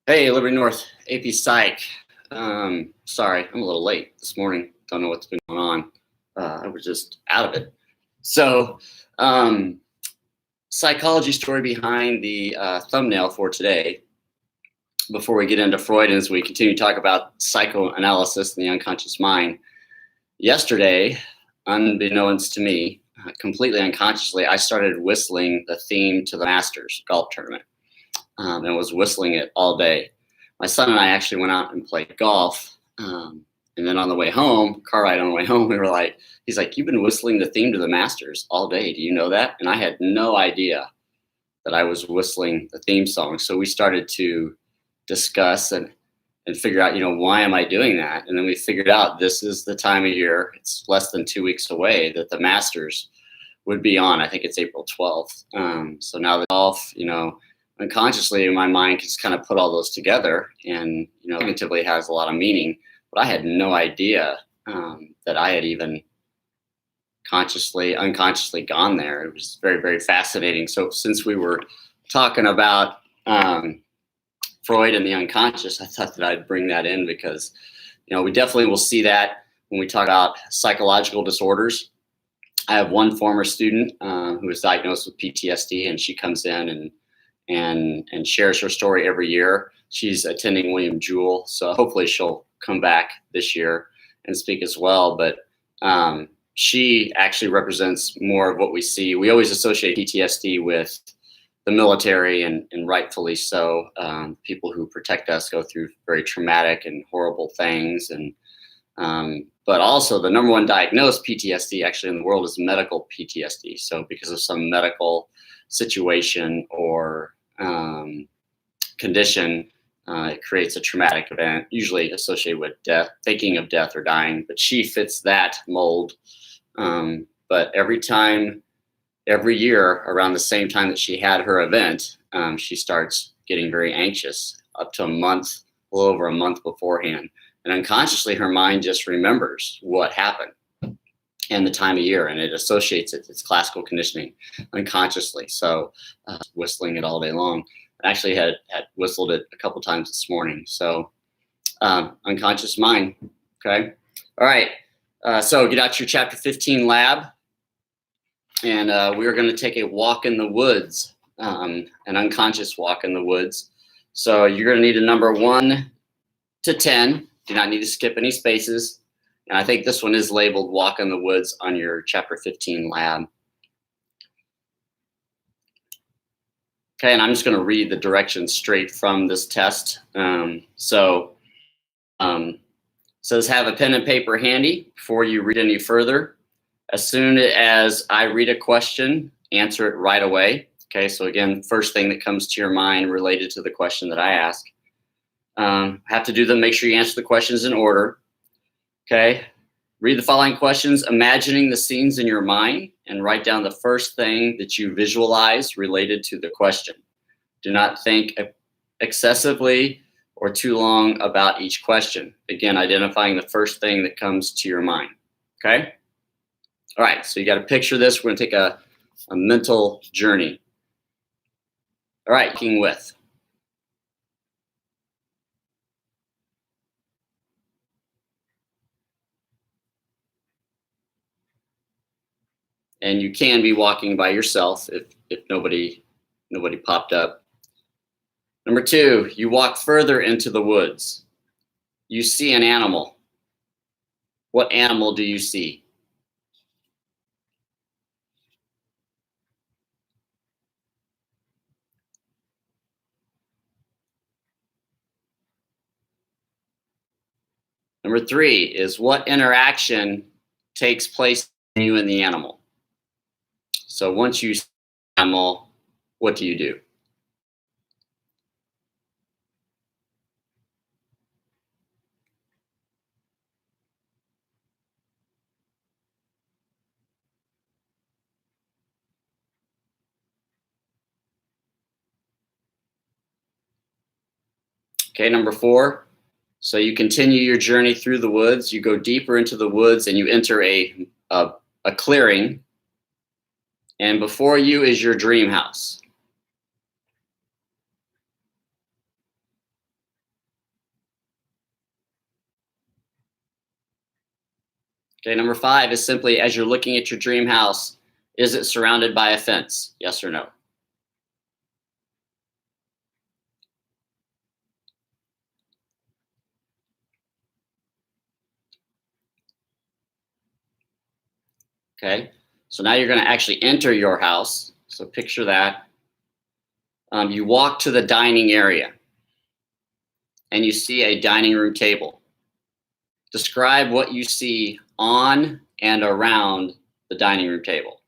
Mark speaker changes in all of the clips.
Speaker 1: Hey, Liberty North, AP Psych. Sorry, I'm a little late this morning. Don't know what's been going on. I was just out of it. So, um, psychology story behind the thumbnail for today. Before we get into Freud, and as we continue to talk about psychoanalysis and the unconscious mind, yesterday, unbeknownst to me, completely unconsciously, I started whistling the theme to the Masters golf tournament. And was whistling it all day. My son and I actually went out and played golf. And then on the way home, car ride on the way home, he's like, "You've been whistling the theme to the Masters all day. Do you know that?" And I had no idea that I was whistling the theme song. So we started to discuss and figure out, why am I doing that? And then we figured out this is the time of year. It's less than 2 weeks away that the Masters would be on. I think it's April 12th. So now the golf, unconsciously my mind just kind of put all those together and cognitively has a lot of meaning, but I had no idea that I had even unconsciously gone there. It was very, very fascinating. So since we were talking about Freud and the unconscious, I thought that I'd bring that in because we definitely will see that when we talk about psychological disorders. I have one former student who was diagnosed with PTSD, and she comes in and shares her story every year. She's attending William Jewell, so hopefully she'll come back this year and speak as well. But she actually represents more of what we see. We always associate PTSD with the military, and rightfully so. People who protect us go through very traumatic and horrible things, and but also the number one diagnosed PTSD actually in the world is medical PTSD. So because of some medical situation or condition, it creates a traumatic event, usually associated with death, thinking of death or dying. But she fits that mold. But every year around the same time that she had her event, she starts getting very anxious up to a little over a month beforehand. And unconsciously, her mind just remembers what happened and the time of year, and it associates it. It's classical conditioning unconsciously. So whistling it all day long. I actually had whistled it a couple times this morning. So unconscious mind. Okay. All right. So get out your chapter 15 lab, and we are going to take a walk in the woods, an unconscious walk in the woods. So you're going to need a number 1 to 10. Do not need to skip any spaces. And I think this one is labeled Walk in the Woods on your chapter 15 lab. Okay, and I'm just going to read the directions straight from this test. Says have a pen and paper handy before you read any further. As soon as I read a question, answer it right away. Okay, so again, first thing that comes to your mind related to the question that I ask. Have to do them, make sure you answer the questions in order. Okay, read the following questions, imagining the scenes in your mind, and write down the first thing that you visualize related to the question. Do not think excessively or too long about each question. Again, identifying the first thing that comes to your mind. Okay? All right, so you got to picture this. We're going to take a mental journey. All right, walking with. And you can be walking by yourself if nobody popped up. Number 2, you walk further into the woods. You see an animal. What animal do you see? Number 3 is what interaction takes place between you and the animal. So once you see the animal, what do you do? Okay, number 4. So you continue your journey through the woods. You go deeper into the woods and you enter a clearing. And before you is your dream house. Okay, number 5 is simply, as you're looking at your dream house, is it surrounded by a fence? Yes or no? Okay, so now you're going to actually enter your house. So picture that. You walk to the dining area and you see a dining room table. Describe what you see on and around the dining room table.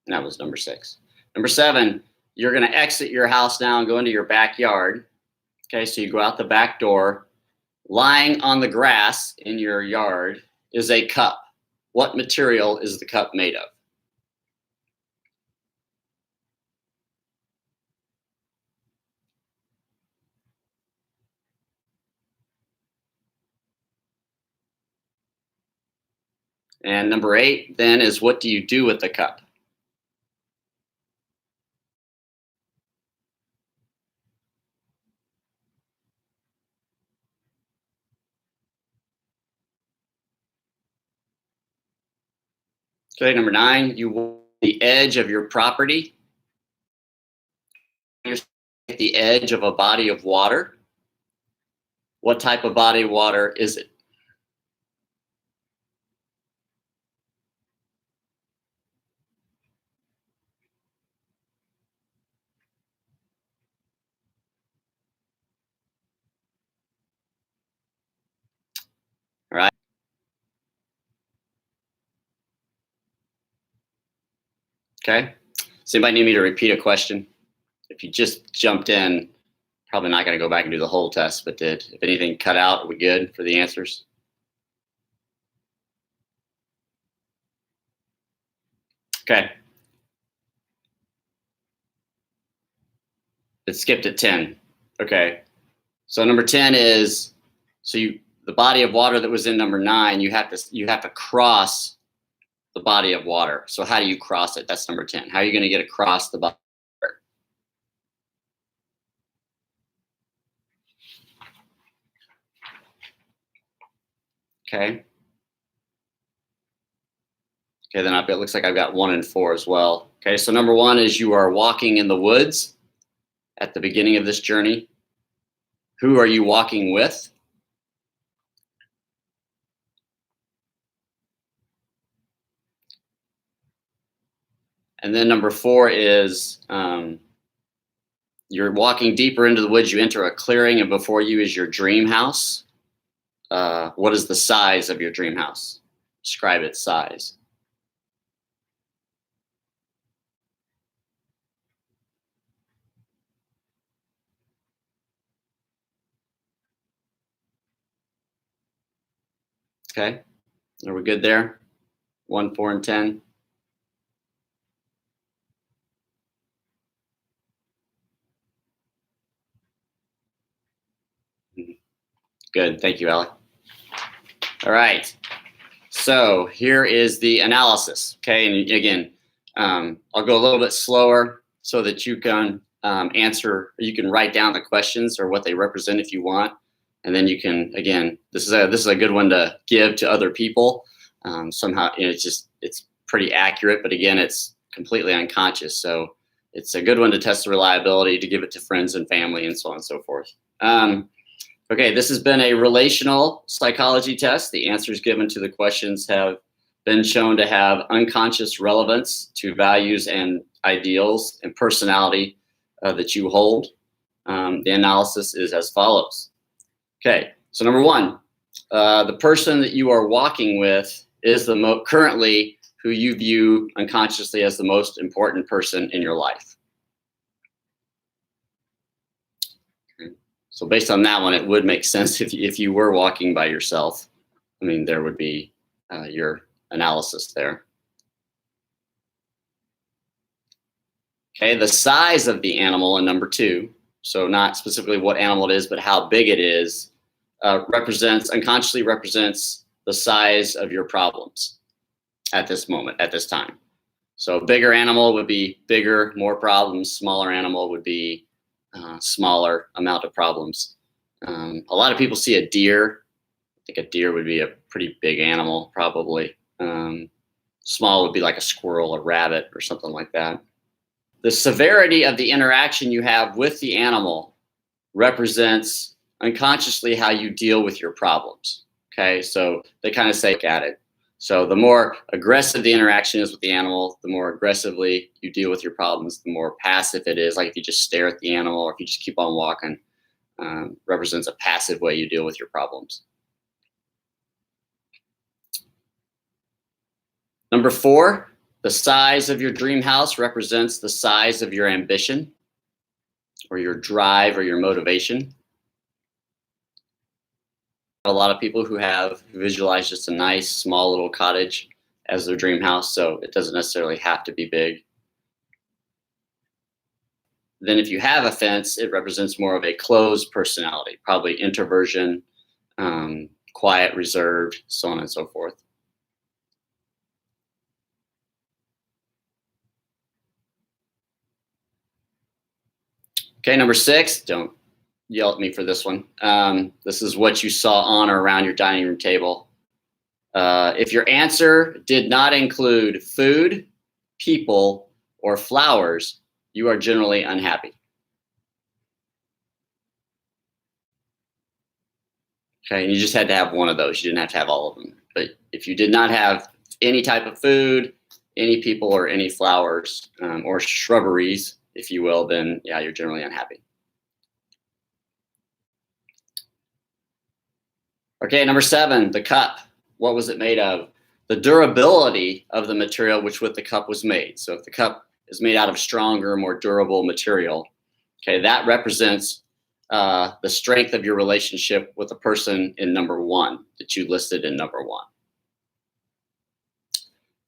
Speaker 1: And that was number 6. Number 7, you're going to exit your house now and go into your backyard. Okay, so you go out the back door. Lying on the grass in your yard is a cup. What material is the cup made of? And number 8 then is, what do you do with the cup? Okay, number 9, you walk the edge of your property. You're at the edge of a body of water. What type of body of water is it? All right. Okay. Does anybody need me to repeat a question? If you just jumped in, probably not going to go back and do the whole test, but if anything cut out, are we good for the answers? Okay. It skipped at 10. Okay. So number 10 is, the body of water that was in number 9, you have to cross the body of water. So how do you cross it? That's number 10. How are you going to get across the body of water? Okay. Okay, then it looks like I've got 1 and 4 as well. Okay, so number 1 is, you are walking in the woods at the beginning of this journey. Who are you walking with? And then number 4 is, you're walking deeper into the woods. You enter a clearing, and before you is your dream house. What is the size of your dream house? Describe its size. Okay, are we good there? 1, 4, and 10. Good, thank you, Alec. All right, so here is the analysis. Okay, and again, I'll go a little bit slower so that you can answer, or you can write down the questions or what they represent if you want, and then you can, again, this is a good one to give to other people. Somehow, it's pretty accurate, but again, it's completely unconscious, so it's a good one to test the reliability, to give it to friends and family, and so on and so forth. Okay, this has been a relational psychology test. The answers given to the questions have been shown to have unconscious relevance to values and ideals and personality that you hold. The analysis is as follows. Okay, so number 1, the person that you are walking with is currently who you view unconsciously as the most important person in your life. So based on that one, it would make sense if you were walking by yourself. I mean, there would be your analysis there. Okay, the size of the animal in number 2. so not specifically what animal it is, but how big it is, unconsciously represents the size of your problems at this moment, at this time. So bigger animal would be bigger, more problems. Smaller animal would be smaller amount of problems. A lot of people see a deer. I think a deer would be a pretty big animal, probably. Small would be like a squirrel, a rabbit, or something like that. The severity of the interaction you have with the animal represents unconsciously how you deal with your problems. Okay, so they kind of say at it. So the more aggressive the interaction is with the animal, the more aggressively you deal with your problems, the more passive it is. Like if you just stare at the animal or if you just keep on walking, represents a passive way you deal with your problems. Number 4, the size of your dream house represents the size of your ambition or your drive or your motivation. A lot of people who visualize just a nice small little cottage as their dream house, so it doesn't necessarily have to be big. Then if you have a fence, it represents more of a closed personality, probably introversion, quiet, reserved, so on and so forth. Okay, number 6, don't yell at me for this one. This is what you saw on or around your dining room table. If your answer did not include food, people, or flowers, you are generally unhappy. Okay, and you just had to have one of those. You didn't have to have all of them. But if you did not have any type of food, any people, or any flowers, or shrubberies, if you will, then yeah, you're generally unhappy. Okay, number 7, the cup. What was it made of? The durability of the material which with the cup was made. So if the cup is made out of stronger, more durable material, okay, that represents the strength of your relationship with the person in number 1 that you listed in number 1.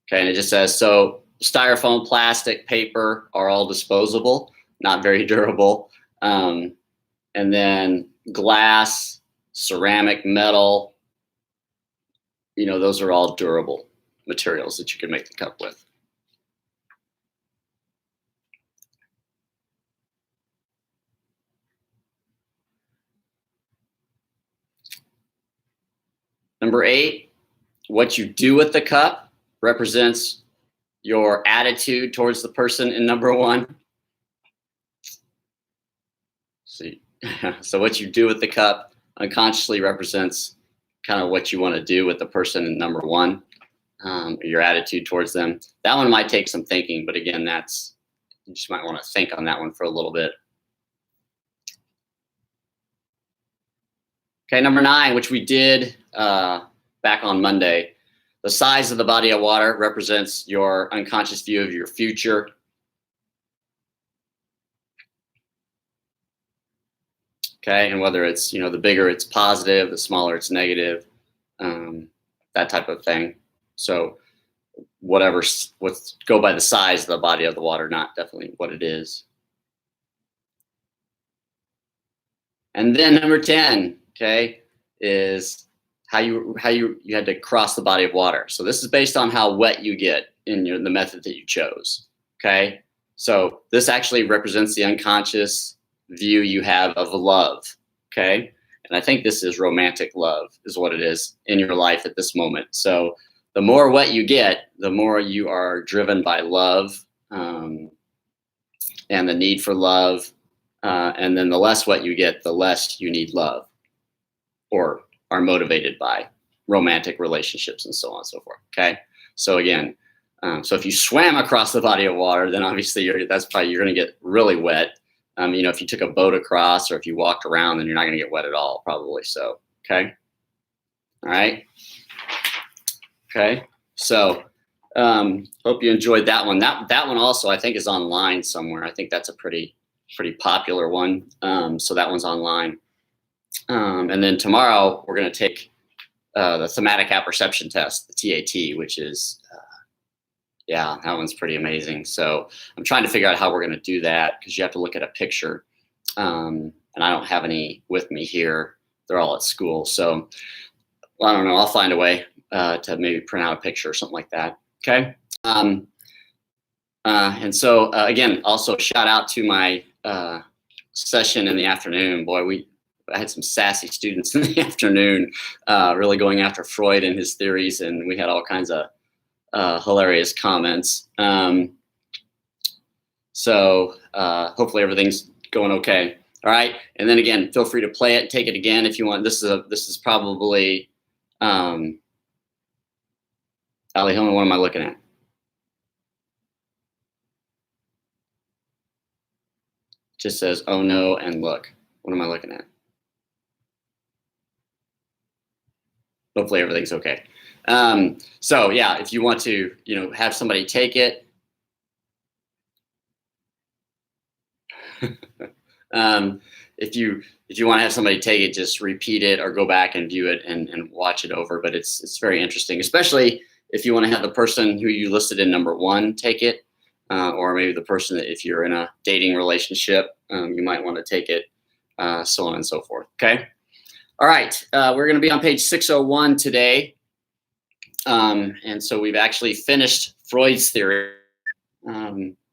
Speaker 1: Okay, and it just says, so styrofoam, plastic, paper are all disposable, not very durable. And then glass, ceramic, metal, those are all durable materials that you can make the cup with. Number 8, what you do with the cup represents your attitude towards the person in number 1. See, so what you do with the cup unconsciously represents kind of what you want to do with the person in number 1, your attitude towards them. That one might take some thinking, but again, you just might want to think on that one for a little bit. Okay, number 9, which we did back on Monday. The size of the body of water represents your unconscious view of your future. Okay, and whether it's, the bigger it's positive, the smaller it's negative, that type of thing. So let's go by the size of the body of the water, not definitely what it is. And then number 10, okay, is how you had to cross the body of water. So this is based on how wet you get in the method that you chose. Okay, so this actually represents the unconscious view you have of love. Okay, and I think this is romantic love is what it is in your life at this moment. So the more wet you get, the more you are driven by love and the need for love. And then the less wet you get, the less you need love or are motivated by romantic relationships and so on and so forth. Okay, so again, so if you swam across the body of water, then obviously you're going to get really wet. If you took a boat across or if you walked around, then you're not going to get wet at all, probably. So, okay, all right, okay. So, hope you enjoyed that one. That one also I think is online somewhere. I think that's a pretty popular one. So that one's online. And then tomorrow we're going to take the thematic apperception test, the TAT, which is, that one's pretty amazing. So I'm trying to figure out how we're going to do that because you have to look at a picture And I don't have any with me here. They're all at school. So well, I don't know. I'll find a way to maybe print out a picture or something like that. Okay. And so again, also shout out to my session in the afternoon. Boy, I had some sassy students in the afternoon, really going after Freud and his theories, and we had all kinds of hilarious comments. So hopefully everything's going okay. All right, and then again, feel free to play it, take it again if you want. This is probably Ali. What am I looking at? Just says, oh no, and look. What am I looking at? Hopefully everything's okay. So yeah, if you want to, have somebody take it. If you want to have somebody take it, just repeat it or go back and view it and watch it over. But it's very interesting, especially if you want to have the person who you listed in number 1 take it, or maybe the person that if you're in a dating relationship, you might want to take it, so on and so forth. Okay. All right. We're going to be on page 601 today. And so we've actually finished Freud's theory.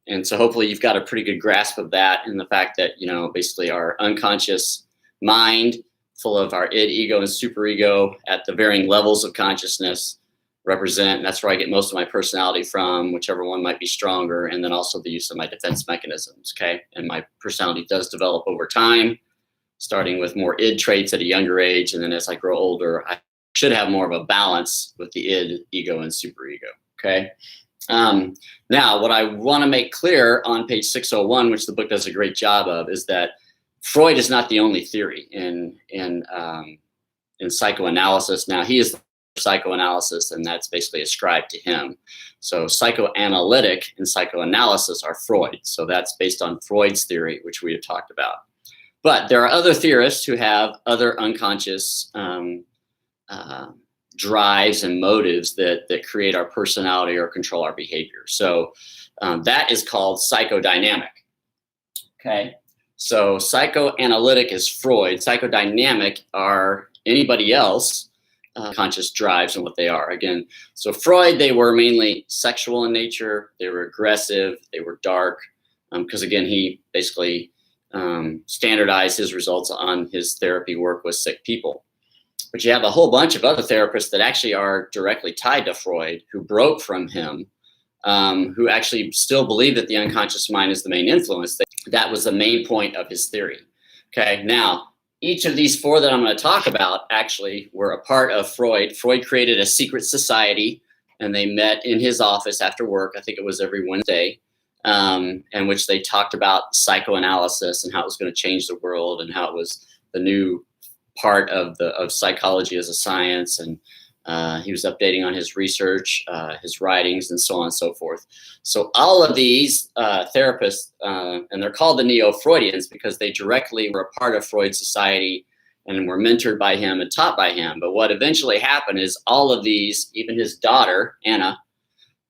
Speaker 1: And so hopefully you've got a pretty good grasp of that, and the fact that, basically our unconscious mind, full of our id, ego, and superego at the varying levels of consciousness represent, and that's where I get most of my personality from, whichever one might be stronger, and then also the use of my defense mechanisms, okay? And my personality does develop over time, starting with more id traits at a younger age, and then as I grow older, I should have more of a balance with the id, ego, and superego, okay? Now, what I want to make clear on page 601, which the book does a great job of, is that Freud is not the only theory in psychoanalysis. Now, he is the psychoanalysis, and that's basically ascribed to him. So psychoanalytic and psychoanalysis are Freud. So that's based on Freud's theory, which we have talked about. But there are other theorists who have other unconscious drives and motives that create our personality or control our behavior. So that is called psychodynamic. Okay. So psychoanalytic is Freud. Psychodynamic are anybody else conscious drives and what they are. Again, so Freud, they were mainly sexual in nature. They were aggressive. They were dark. Because again, he basically standardized his results on his therapy work with sick people. But you have a whole bunch of other therapists that actually are directly tied to Freud, who broke from him, who actually still believe that the unconscious mind is the main influence. That was the main point of his theory. Okay, now, each of these 4 that I'm going to talk about actually were a part of Freud. Freud created a secret society, and they met in his office after work. I think it was every Wednesday, in which they talked about psychoanalysis and how it was going to change the world, and how it was the new part of psychology as a science, and he was updating on his research, his writings, and so on and so forth. So all of these therapists, and they're called the Neo-Freudians because they directly were a part of Freud's society and were mentored by him and taught by him. But what eventually happened is all of these, even his daughter, Anna,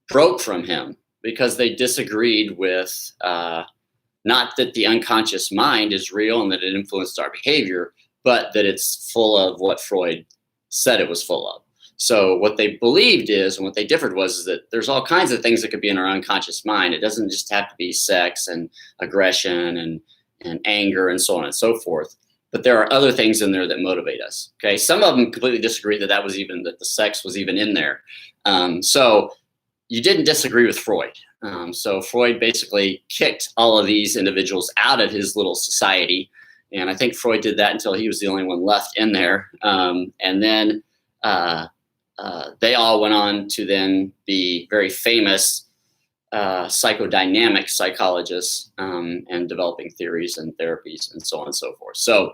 Speaker 1: broke from him because they disagreed with not that the unconscious mind is real and that it influences our behavior, but that it's full of what Freud said it was full of. So what they believed is, and what they differed was, is that there's all kinds of things that could be in our unconscious mind. It doesn't just have to be sex and aggression and anger and so on and so forth. But there are other things in there that motivate us. Okay, some of them completely disagree that that the sex was even in there. So you didn't disagree with Freud. So Freud basically kicked all of these individuals out of his little society. And I think Freud did that until he was the only one left in there. And then they all went on to then be very famous psychodynamic psychologists, and developing theories and therapies and so on and so forth. So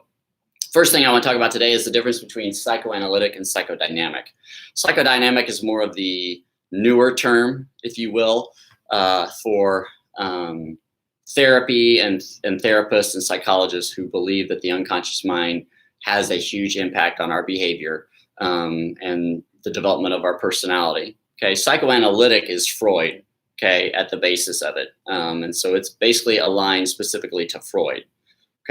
Speaker 1: first thing I want to talk about today is the difference between psychoanalytic and psychodynamic. Psychodynamic is more of the newer term, if you will, for therapy and therapists and psychologists who believe that the unconscious mind has a huge impact on our behavior, and the development of our personality. Okay, psychoanalytic is Freud, okay, at the basis of it. And so it's basically aligned specifically to Freud.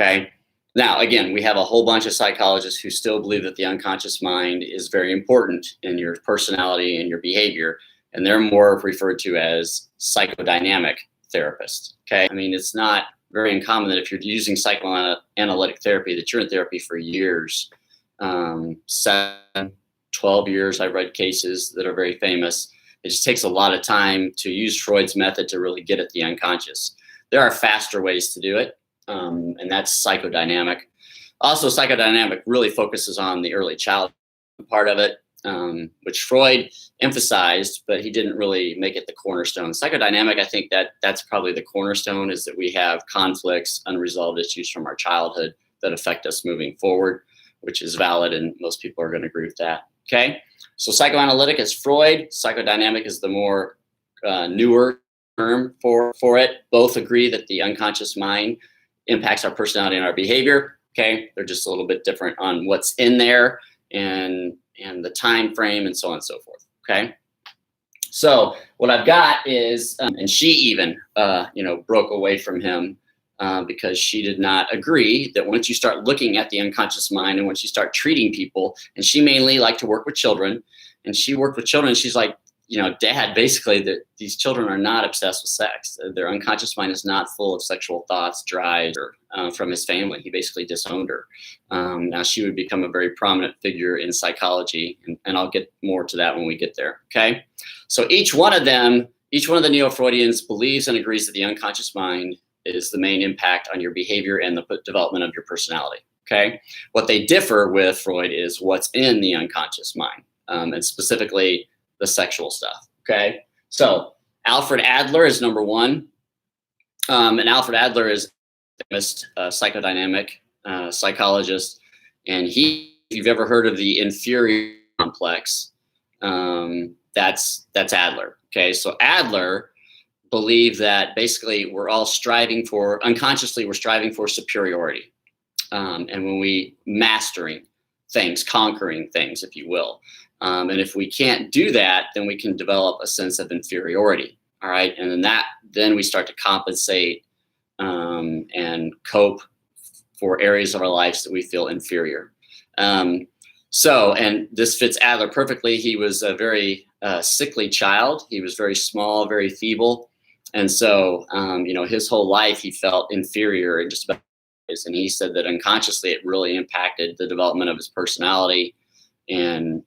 Speaker 1: Okay. Now, again, we have a whole bunch of psychologists who still believe that the unconscious mind is very important in your personality and your behavior, and they're more referred to as psychodynamic therapists. Okay. I mean, it's not very uncommon that if you're using psychoanalytic therapy, that you're in therapy for years, 7, 12 years. I've read cases that are very famous. It just takes a lot of time to use Freud's method to really get at the unconscious. There are faster ways to do it, and that's psychodynamic. Also, psychodynamic really focuses on the early childhood part of it, which Freud emphasized, but he didn't really make it the cornerstone. Psychodynamic, I think that's probably the cornerstone, is that we have conflicts, unresolved issues from our childhood that affect us moving forward, which is valid, and most people are going to agree with that. Okay, so psychoanalytic is Freud. Psychodynamic is the more newer term for it. Both agree that the unconscious mind impacts our personality and our behavior. Okay, they're just a little bit different on what's in there and the time frame and so on and so forth. Okay, so what I've got is, and she even broke away from him because she did not agree that once you start looking at the unconscious mind and once you start treating people, and she mainly liked to work with children, and she worked with children, and she's like, Dad, basically, that these children are not obsessed with sex. Their unconscious mind is not full of sexual thoughts, drives, or from his family. He basically disowned her. Now she would become a very prominent figure in psychology, and I'll get more to that when we get there. Okay, so each one of the Neo-Freudians believes and agrees that the unconscious mind is the main impact on your behavior and the development of your personality. Okay, what they differ with Freud is what's in the unconscious mind, and specifically the sexual stuff. Okay, so Alfred Adler is number one, and Alfred Adler is a famous psychodynamic psychologist, and if you've ever heard of the inferior complex, that's Adler. Okay, so Adler believe that basically we're all unconsciously we're striving for superiority. And when we mastering things, conquering things, if you will. And if we can't do that, then we can develop a sense of inferiority. All right. And then we start to compensate and cope for areas of our lives that we feel inferior. And this fits Adler perfectly. He was a very sickly child. He was very small, very feeble. And so, his whole life he felt inferior in just about ways. And he said that unconsciously it really impacted the development of his personality and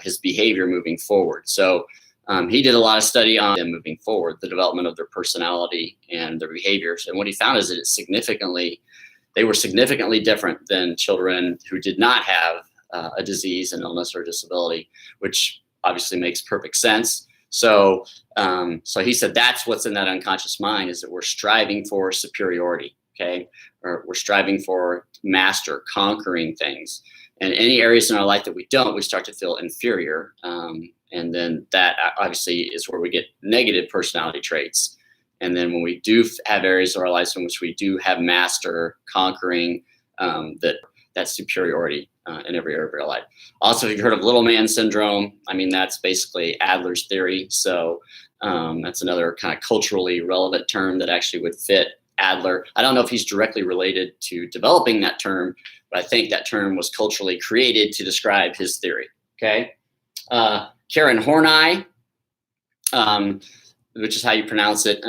Speaker 1: his behavior moving forward. So he did a lot of study on them moving forward, the development of their personality and their behaviors. And what he found is that they were significantly different than children who did not have a disease, an illness, or disability, which obviously makes perfect sense. So he said that's what's in that unconscious mind, is that we're striving for superiority, okay? Or we're striving for master, conquering things. And any areas in our life that we don't, we start to feel inferior. And then that obviously is where we get negative personality traits. And then when we do have areas of our lives in which we do have master, conquering, that superiority in every area of our life. Also, if you've heard of little man syndrome, I mean, that's basically Adler's theory. So that's another kind of culturally relevant term that actually would fit Adler. I don't know if he's directly related to developing that term, but I think that term was culturally created to describe his theory. Okay. Karen Horney, which is how you pronounce it,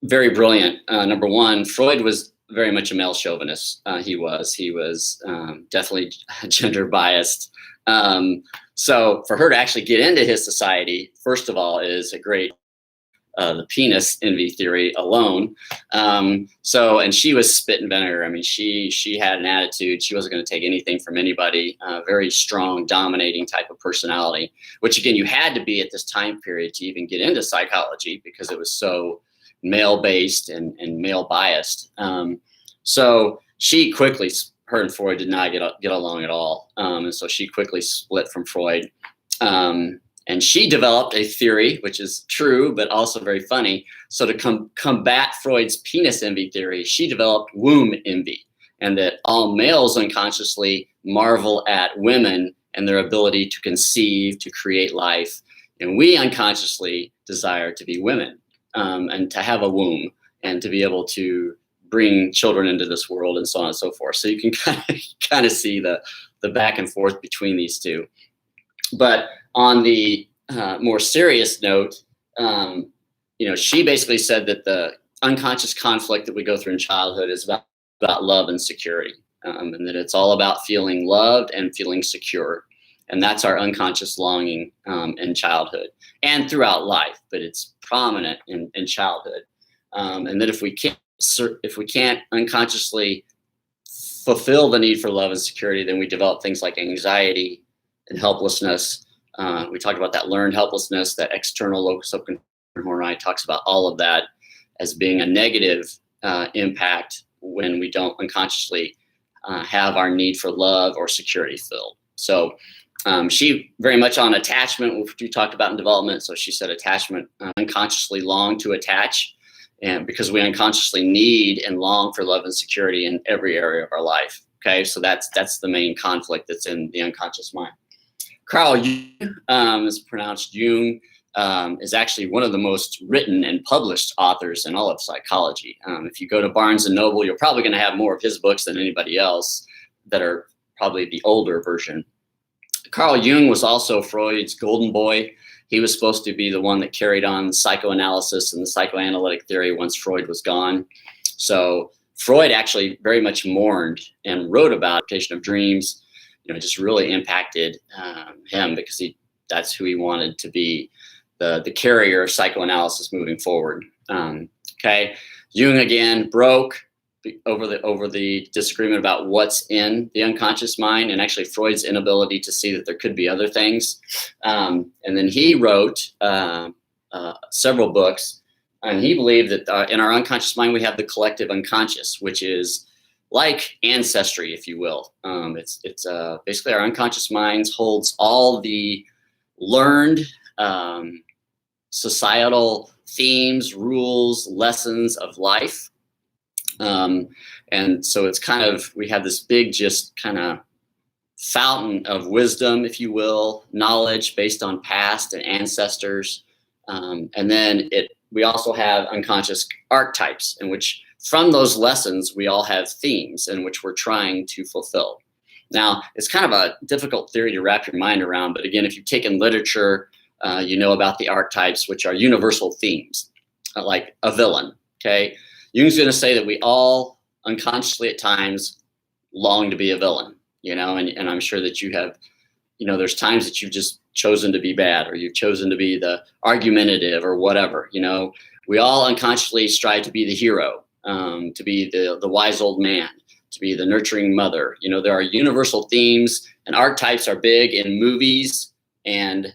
Speaker 1: very brilliant. Number one, Freud was very much a male chauvinist. He was definitely gender biased. So for her to actually get into his society, first of all, is a great the penis envy theory alone. And she was spit and vinegar. I mean, she had an attitude. She wasn't going to take anything from anybody. Very strong, dominating type of personality, which again, you had to be at this time period to even get into psychology because it was so male-based and male-biased. So she quickly, her and Freud did not get along at all. And so she quickly split from Freud. And she developed a theory, which is true, but also very funny. So to combat Freud's penis envy theory, she developed womb envy, and that all males unconsciously marvel at women and their ability to conceive, to create life. And we unconsciously desire to be women and to have a womb and to be able to bring children into this world and so on and so forth. So you can kind of see the back and forth between these two. But on the more serious note, she basically said that the unconscious conflict that we go through in childhood is about love and security, and that it's all about feeling loved and feeling secure. And that's our unconscious longing in childhood and throughout life, but it's prominent in childhood. And that if we can't unconsciously fulfill the need for love and security, then we develop things like anxiety and helplessness. We talked about that learned helplessness, that external locus of concern. Hornai talks about all of that as being a negative impact when we don't unconsciously have our need for love or security filled. So she very much on attachment, which we talked about in development. So she said attachment, unconsciously long to attach, and because we unconsciously need and long for love and security in every area of our life. Okay, so that's the main conflict that's in the unconscious mind. Carl Jung, is pronounced Jung, is actually one of the most written and published authors in all of psychology. If you go to Barnes and Noble, you're probably going to have more of his books than anybody else that are probably the older version. Carl Jung was also Freud's golden boy. He was supposed to be the one that carried on psychoanalysis and the psychoanalytic theory once Freud was gone. So Freud actually very much mourned and wrote about interpretation of dreams. It just really impacted him because that's who he wanted to be, the carrier of psychoanalysis moving forward. Okay, Jung again broke over the disagreement about what's in the unconscious mind, and actually Freud's inability to see that there could be other things. And then he wrote several books, and he believed that in our unconscious mind we have the collective unconscious, which is like ancestry, if you will. It's basically our unconscious minds holds all the learned societal themes, rules, lessons of life. And so it's kind of, we have this big, just kind of fountain of wisdom, if you will, knowledge based on past and ancestors. And then we also have unconscious archetypes in which from those lessons, we all have themes in which we're trying to fulfill. Now, it's kind of a difficult theory to wrap your mind around, but again, if you've taken literature, you know about the archetypes, which are universal themes, like a villain, okay? Jung's going to say that we all unconsciously at times long to be a villain, and I'm sure that you have, there's times that you've just chosen to be bad, or you've chosen to be the argumentative or whatever, we all unconsciously strive to be the hero, to be the wise old man, to be the nurturing mother. There are universal themes, and archetypes are big in movies and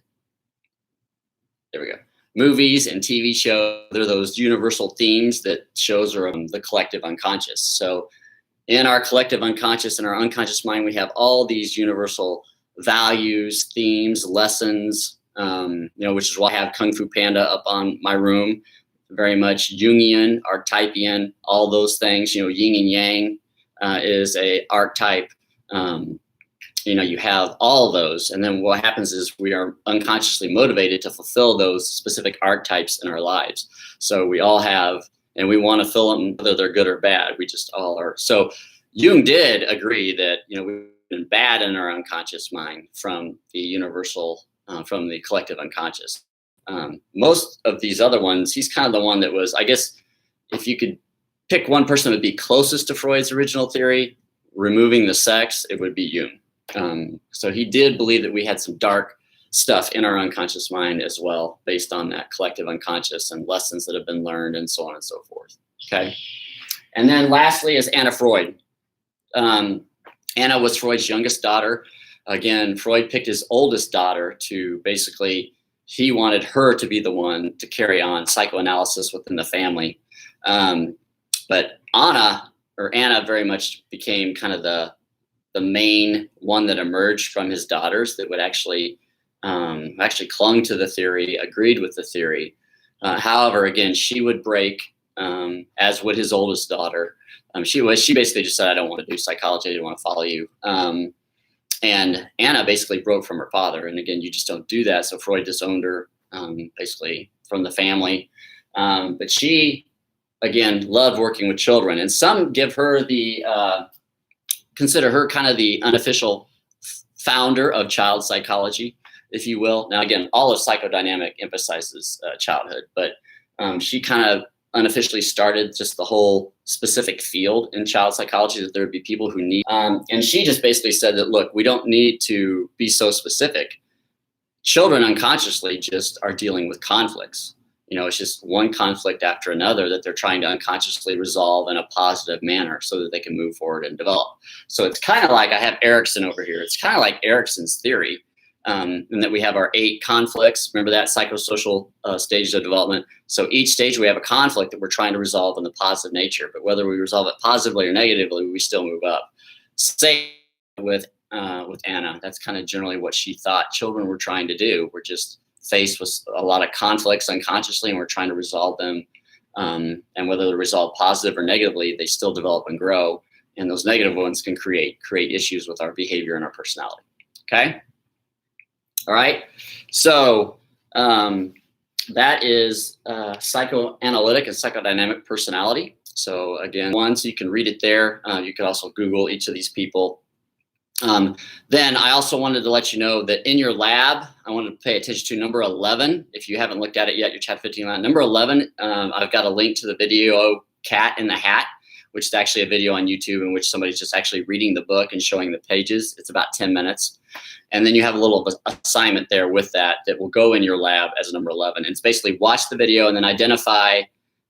Speaker 1: movies and TV shows. They're those universal themes that shows are the collective unconscious. So in our collective unconscious, in our unconscious mind, we have all these universal values, themes, lessons, which is why I have Kung Fu Panda up on my room. Very much Jungian, archetypian, all those things. Yin and yang is a archetype. You have all those, and then what happens is we are unconsciously motivated to fulfill those specific archetypes in our lives. So we all have, and we want to fill them, whether they're good or bad. We just all are. So Jung did agree that we've been bad in our unconscious mind from the universal, from the collective unconscious. Most of these other ones, he's kind of the one that was, I guess, if you could pick one person that would be closest to Freud's original theory, removing the sex, it would be Jung. So he did believe that we had some dark stuff in our unconscious mind as well, based on that collective unconscious and lessons that have been learned and so on and so forth. Okay. And then lastly is Anna Freud. Anna was Freud's youngest daughter. Again, Freud picked his oldest daughter to basically, he wanted her to be the one to carry on psychoanalysis within the family. But Anna very much became kind of the main one that emerged from his daughters that would actually clung to the theory, agreed with the theory. However, again, she would break, as would his oldest daughter. She basically just said, I don't want to do psychology. I don't want to follow you. And Anna basically broke from her father. And again, you just don't do that. So Freud disowned her, basically from the family. But she again, loved working with children. And some give her the, consider her kind of the unofficial founder of child psychology, if you will. Now, again, all of psychodynamic emphasizes childhood, but she kind of unofficially started just the whole specific field in child psychology, that there would be people who need, and she just basically said that, look, we don't need to be so specific. Children unconsciously just are dealing with conflicts. It's just one conflict after another that they're trying to unconsciously resolve in a positive manner so that they can move forward and develop. So it's kind of like, I have Erickson over here. It's kind of like Erickson's theory, and that we have our 8 conflicts. Remember that psychosocial stages of development. So each stage we have a conflict that we're trying to resolve in the positive nature, but whether we resolve it positively or negatively, we still move up. Same with Anna. That's kind of generally what she thought children were trying to do. We're just faced with a lot of conflicts unconsciously, and we're trying to resolve them. And whether they're resolved positive or negatively, they still develop and grow. And those negative ones can create issues with our behavior and our personality. Okay. All right. So that is psychoanalytic and psychodynamic personality. So again, so you can read it there. You can also Google each of these people. Then I also wanted to let you know that in your lab, I wanted to pay attention to number 11. If you haven't looked at it yet, your Chat 15 line. Number 11, I've got a link to the video Cat in the Hat, which is actually a video on YouTube in which somebody's just actually reading the book and showing the pages. It's about 10 minutes. And then you have a little assignment there with that will go in your lab as number 11. And it's basically watch the video and then identify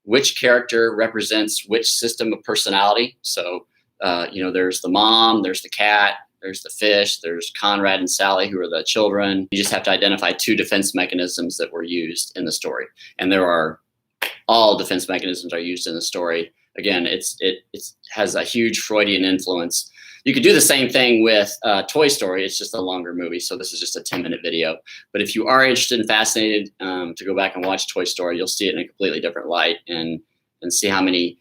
Speaker 1: which character represents which system of personality. So, there's the mom, there's the cat, there's the fish, there's Conrad and Sally, who are the children. You just have to identify 2 defense mechanisms that were used in the story. And all defense mechanisms are used in the story. Again, it has a huge Freudian influence. You could do the same thing with Toy Story. It's just a longer movie, so this is just a 10-minute video. But if you are interested and fascinated to go back and watch Toy Story, you'll see it in a completely different light and see how many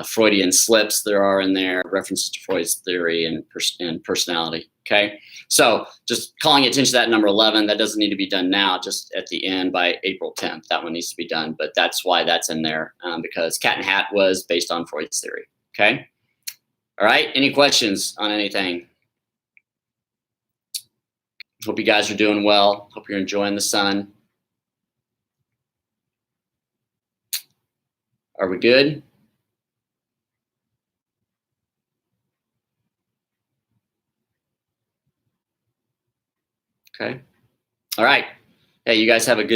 Speaker 1: Freudian slips there are in there, references to Freud's theory and personality. Okay, so just calling attention to that number 11. That doesn't need to be done now, just at the end by April 10th. That one needs to be done, but that's why that's in there, because Cat in Hat was based on Freud's theory. Okay, all right. Any questions on anything? Hope you guys are doing well. Hope you're enjoying the sun. Are we good? Okay. All right. Hey, you guys have a good